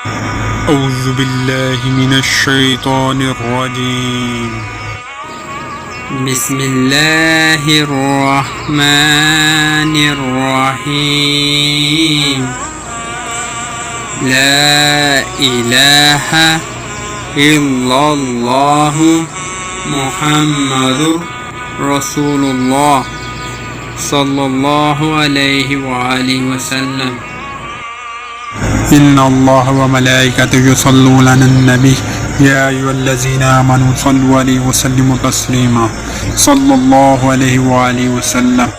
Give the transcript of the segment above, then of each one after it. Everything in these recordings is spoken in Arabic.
أعوذ بالله من الشيطان الرجيم. بسم الله الرحمن الرحيم. لا إله إلا الله محمد رسول الله صلى الله عليه وآله وسلم. إن الله وملائكته يصلون على النبي يا أيها الذين آمنوا صلوا عليه وسلموا تسليما صلى الله عليه وآله وسلم.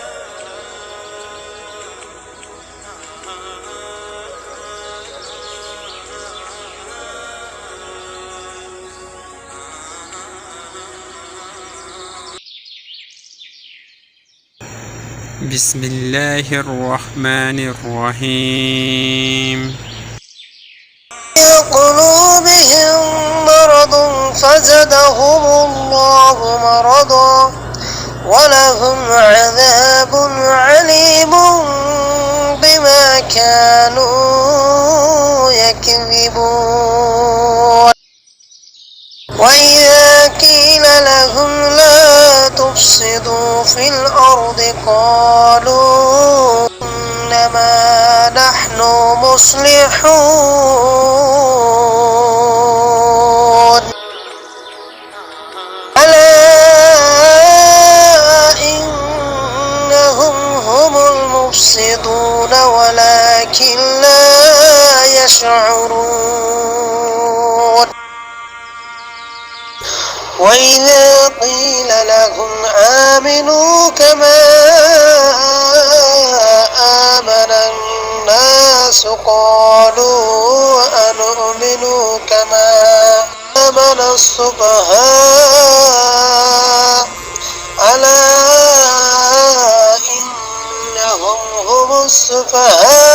بسم الله الرحمن الرحيم. في قلوبهم مرض فزادهم الله مرضا ولهم عذاب عليم بما كانوا يكذبون. وإذا قيل لهم لا تفسدوا في الأرض قالوا إنما نحن مصلحون. ألا إنهم هم المفسدون ولكن لا يشعرون. وإذا قيل لهم آمنوا كما آمن الناس قالوا أنؤمن كما آمن السفهاء ألا إنهم هم السفهاء